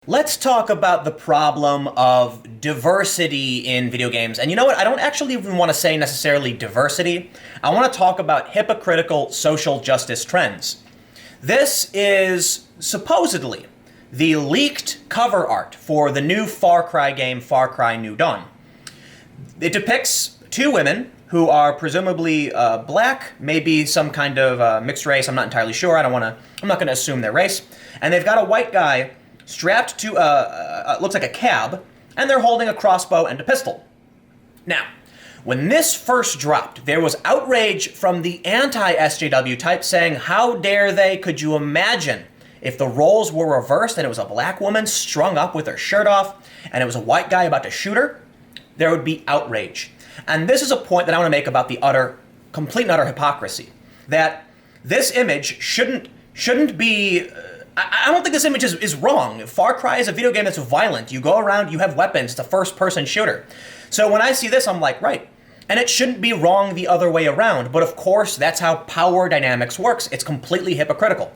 Let's talk about the problem of diversity in video games. And you know what? I don't actually even want to say necessarily diversity. I want to talk about hypocritical social justice trends. This is supposedly the leaked cover art for the new Far Cry game, Far Cry New Dawn. It depicts two women who are presumably black, maybe some kind of mixed race. I'm not entirely sure. I'm not going to assume their race. And they've got a white guy strapped to looks like a cab, and they're holding a crossbow and a pistol. Now, when this first dropped, there was outrage from the anti-SJW type saying, how dare they, could you imagine if the roles were reversed and it was a black woman strung up with her shirt off and it was a white guy about to shoot her? There would be outrage. And this is a point that I want to make about the complete and utter hypocrisy. That this image shouldn't be... I don't think this image is wrong. Far Cry is a video game that's violent. You go around, you have weapons, it's a first-person shooter. So when I see this, I'm like, right. And it shouldn't be wrong the other way around. But of course, that's how power dynamics works. It's completely hypocritical.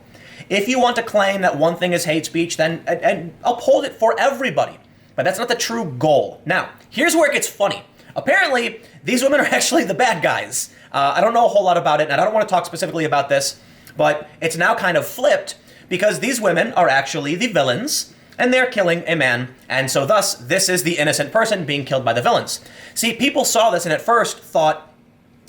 If you want to claim that one thing is hate speech, then and uphold it for everybody. But that's not the true goal. Now, here's where it gets funny. Apparently, these women are actually the bad guys. I don't know a whole lot about it, and I don't want to talk specifically about this, but it's now kind of flipped because these women are actually the villains, and they're killing a man, and so thus, this is the innocent person being killed by the villains. See, people saw this and at first thought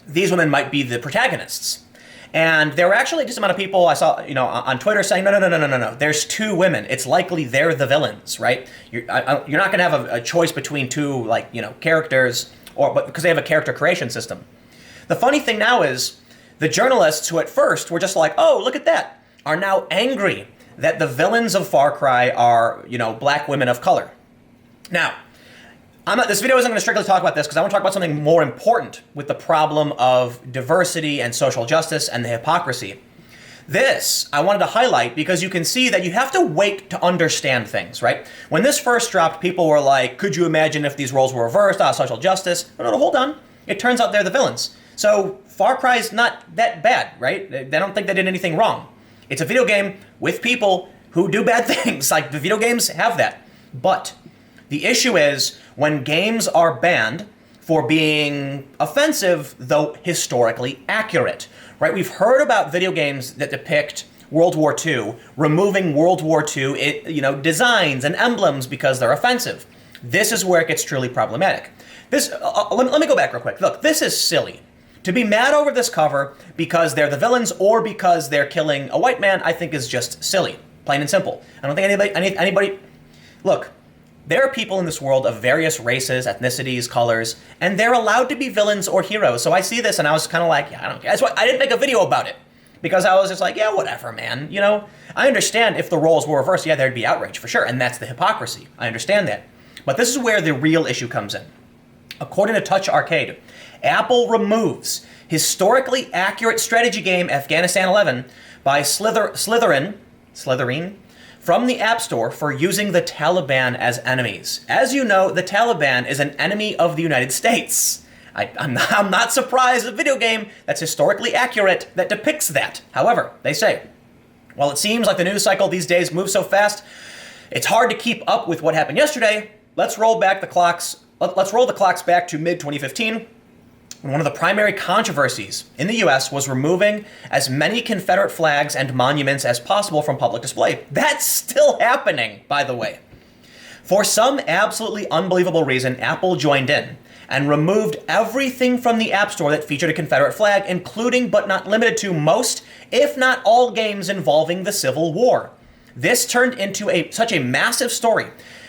these women might be the protagonists. And there were actually just a amount of people I saw, on Twitter saying, no, there's two women. It's likely they're the villains, right? You're not going to have a choice between two, characters, but because they have a character creation system. The funny thing now is, the journalists who at first were just like, oh, look at that, are now angry that the villains of Far Cry are, black women of color. Now, this video isn't going to strictly talk about this because I want to talk about something more important with the problem of diversity and social justice and the hypocrisy. This I wanted to highlight because you can see that you have to wait to understand things, right? When this first dropped, people were like, could you imagine if these roles were reversed? Social justice. No, hold on. It turns out they're the villains. So Far Cry's not that bad, right? They don't think they did anything wrong. It's a video game with people who do bad things. Like, the video games have that. But the issue is when games are banned for being offensive, though historically accurate, right? We've heard about video games that depict World War II, removing World War II, designs and emblems because they're offensive. This is where it gets truly problematic. Let me go back real quick. Look, this is silly. To be mad over this cover because they're the villains or because they're killing a white man, I think is just silly, plain and simple. I don't think anybody. Look, there are people in this world of various races, ethnicities, colors, and they're allowed to be villains or heroes. So I see this and I was kind of like, yeah, I don't care. That's why I didn't make a video about it because I was just like, yeah, whatever, man. I understand if the roles were reversed, yeah, there'd be outrage for sure, and that's the hypocrisy. I understand that, but this is where the real issue comes in. According to Touch Arcade, Apple removes historically accurate strategy game Afghanistan 11 by Slytherin from the App Store for using the Taliban as enemies. As you know, the Taliban is an enemy of the United States. I'm not surprised a video game that's historically accurate that depicts that. However, they say, while it seems like the news cycle these days moves so fast, it's hard to keep up with what happened yesterday. Let's roll the clocks back to mid-2015. One of the primary controversies in the US was removing as many Confederate flags and monuments as possible from public display. That's still happening, by the way. For some absolutely unbelievable reason, Apple joined in and removed everything from the App Store that featured a Confederate flag, including but not limited to most, if not all, games involving the Civil War. This turned into such a massive story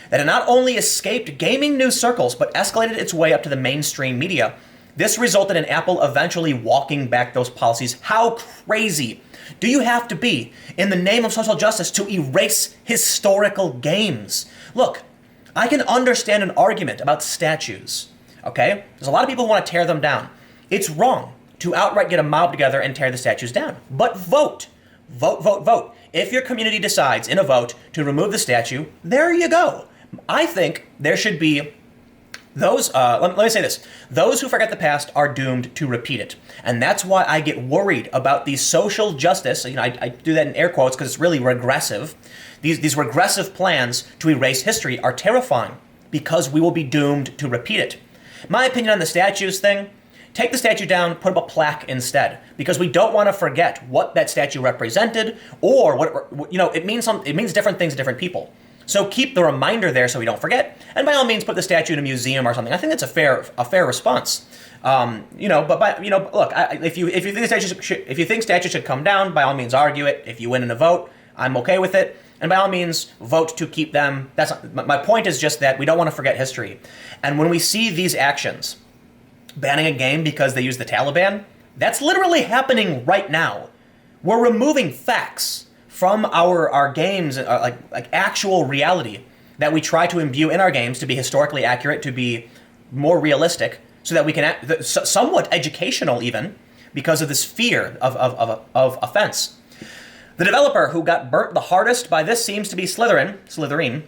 that it not only escaped gaming news circles, but escalated its way up to the mainstream media. This resulted in Apple eventually walking back those policies. How crazy do you have to be in the name of social justice to erase historical games? Look, I can understand an argument about statues, okay? There's a lot of people who want to tear them down. It's wrong to outright get a mob together and tear the statues down. But vote. Vote. If your community decides in a vote to remove the statue, there you go. I think there should be let me say this. Those who forget the past are doomed to repeat it. And that's why I get worried about the social justice, I do that in air quotes because it's really regressive, These regressive plans to erase history are terrifying because we will be doomed to repeat it. My opinion on the statues thing, take the statue down, put up a plaque instead, because we don't want to forget what that statue represented, or what, it means different things to different people. So keep the reminder there so we don't forget, and by all means put the statue in a museum or something. I think that's a fair response. Look, if you think statues should come down, by all means argue it. If you win in a vote, I'm okay with it. And by all means, vote to keep them. My point is just that we don't want to forget history. And when we see these actions, banning a game because they use the Taliban, that's literally happening right now. We're removing facts from our games, like actual reality that we try to imbue in our games to be historically accurate, to be more realistic, so that we can somewhat educational even, because of this fear of offense. The developer who got burnt the hardest by this seems to be Slitherine,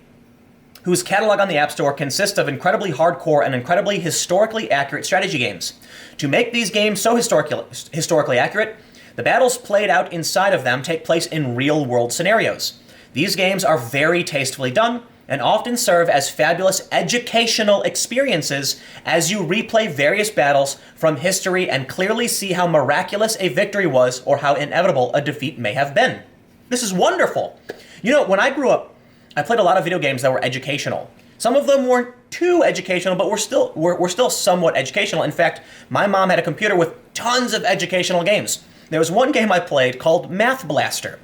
whose catalog on the App Store consists of incredibly hardcore and incredibly historically accurate strategy games. To make these games so historically accurate, the battles played out inside of them take place in real-world scenarios. These games are very tastefully done and often serve as fabulous educational experiences as you replay various battles from history and clearly see how miraculous a victory was or how inevitable a defeat may have been. This is wonderful. When I grew up, I played a lot of video games that were educational. Some of them weren't too educational, but were still somewhat educational. In fact, my mom had a computer with tons of educational games. There was one game I played called Math Blaster,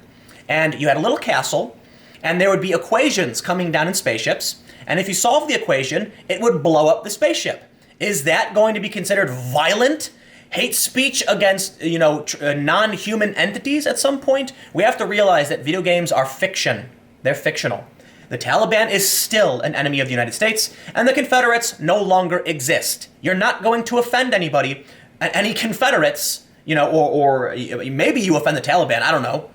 and you had a little castle, and there would be equations coming down in spaceships, and if you solved the equation, it would blow up the spaceship. Is that going to be considered violent hate speech against, non-human entities at some point? We have to realize that video games are fiction. They're fictional. The Taliban is still an enemy of the United States, and the Confederates no longer exist. You're not going to offend anybody, any Confederates, or maybe you offend the Taliban, I don't know.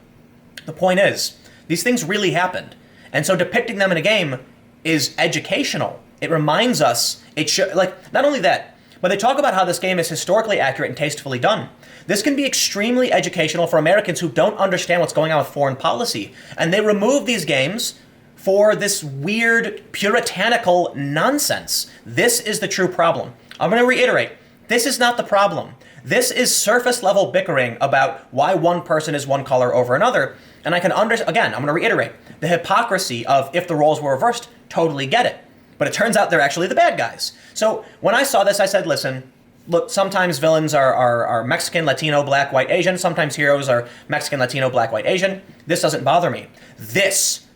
The point is, these things really happened. And so depicting them in a game is educational. It reminds us, not only that, but they talk about how this game is historically accurate and tastefully done. This can be extremely educational for Americans who don't understand what's going on with foreign policy. And they remove these games for this weird puritanical nonsense. This is the true problem. I'm going to reiterate, this is not the problem. This is surface level bickering about why one person is one color over another. And I can again, I'm going to reiterate, the hypocrisy of if the roles were reversed, totally get it. But it turns out they're actually the bad guys. So when I saw this, I said, listen, look, sometimes villains are Mexican, Latino, black, white, Asian. Sometimes heroes are Mexican, Latino, black, white, Asian. This doesn't bother me. This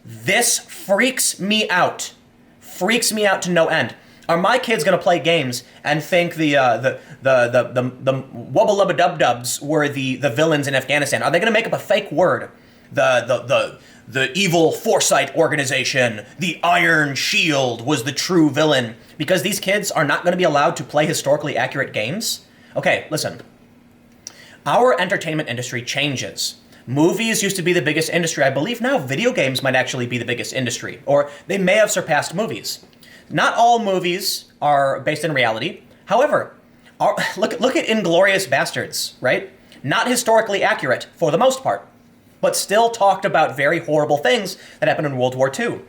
freaks me out. Freaks me out to no end. Are my kids going to play games and think the Wubba Lubba Dub Dubs were the villains in Afghanistan? Are they going to make up a fake word? The evil foresight organization, the Iron Shield was the true villain, because these kids are not going to be allowed to play historically accurate games? Okay, listen. Our entertainment industry changes. Movies used to be the biggest industry. I believe now video games might actually be the biggest industry, or they may have surpassed movies. Not all movies are based in reality. However, look at Inglourious Bastards, right? Not historically accurate for the most part, but still talked about very horrible things that happened in World War II.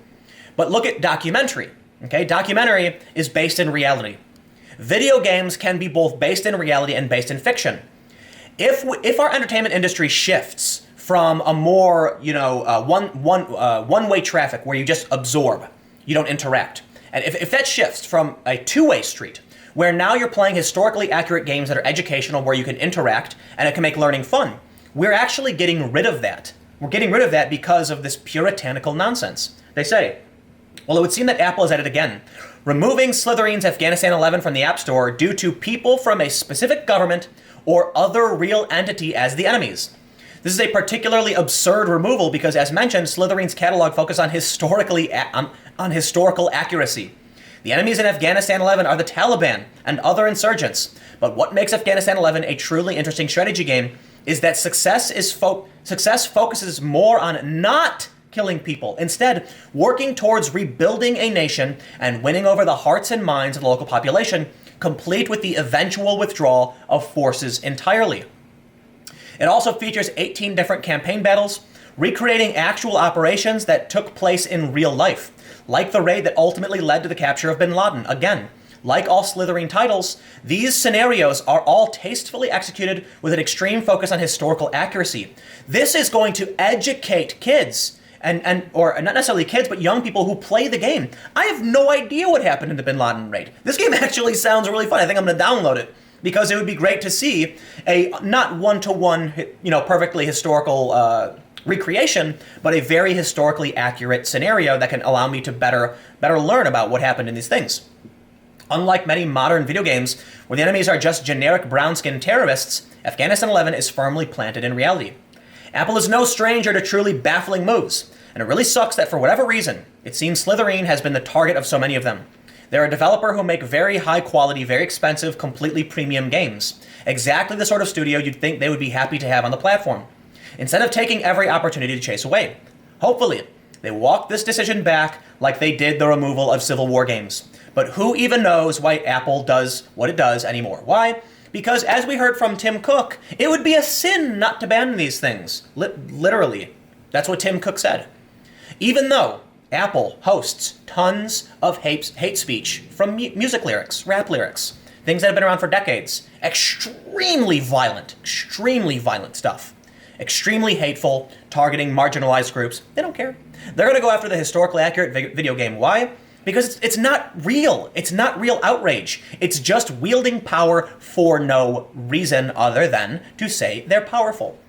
But look at Documentary, okay? Documentary is based in reality. Video games can be both based in reality and based in fiction. If our entertainment industry shifts from a more, one-way traffic where you just absorb, you don't interact, and if that shifts from a two-way street, where now you're playing historically accurate games that are educational, where you can interact, and it can make learning fun, we're actually getting rid of that. We're getting rid of that because of this puritanical nonsense. They say, well, it would seem that Apple is at it again, removing Slytherine's Afghanistan 11 from the App Store due to people from a specific government or other real entity as the enemies. This is a particularly absurd removal because, as mentioned, Slytherine's catalog focused on historical accuracy. The enemies in Afghanistan 11 are the Taliban and other insurgents. But what makes Afghanistan 11 a truly interesting strategy game is that success focuses more on not killing people, instead working towards rebuilding a nation and winning over the hearts and minds of the local population, complete with the eventual withdrawal of forces entirely. It also features 18 different campaign battles, recreating actual operations that took place in real life, like the raid that ultimately led to the capture of bin Laden. Again, like all Slitherine titles, these scenarios are all tastefully executed with an extreme focus on historical accuracy. This is going to educate kids, or not necessarily kids, but young people who play the game. I have no idea what happened in the bin Laden raid. This game actually sounds really fun. I think I'm going to download it, because it would be great to see a not one-to-one, perfectly historical recreation, but a very historically accurate scenario that can allow me to better learn about what happened in these things. Unlike many modern video games, where the enemies are just generic brown-skinned terrorists, Afghanistan 11 is firmly planted in reality. Apple is no stranger to truly baffling moves, and it really sucks that for whatever reason, it seems Slitherine has been the target of so many of them. They're a developer who make very high-quality, very expensive, completely premium games. Exactly the sort of studio you'd think they would be happy to have on the platform, instead of taking every opportunity to chase away. Hopefully, they walk this decision back like they did the removal of Civil War games. But who even knows why Apple does what it does anymore? Why? Because as we heard from Tim Cook, it would be a sin not to ban these things. Literally. That's what Tim Cook said. Even though Apple hosts tons of hate speech from music lyrics, rap lyrics, things that have been around for decades, extremely violent stuff. Extremely hateful, targeting marginalized groups. They don't care. They're going to go after the historically accurate video game. Why? Because it's not real. It's not real outrage. It's just wielding power for no reason other than to say they're powerful.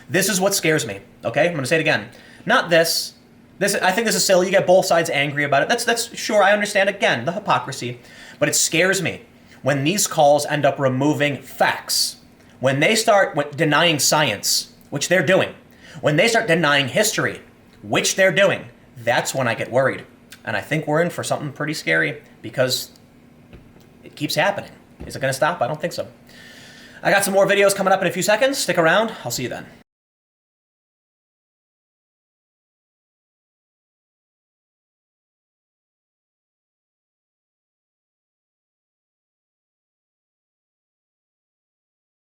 This is what scares me, okay? I'm going to say it again. Not this. I think this is silly. You get both sides angry about it. That's sure, I understand, again, the hypocrisy. But it scares me when these calls end up removing facts. When they start denying science, which they're doing. When they start denying history, which they're doing. That's when I get worried. And I think we're in for something pretty scary, because it keeps happening. Is it going to stop? I don't think so. I got some more videos coming up in a few seconds. Stick around. I'll see you then.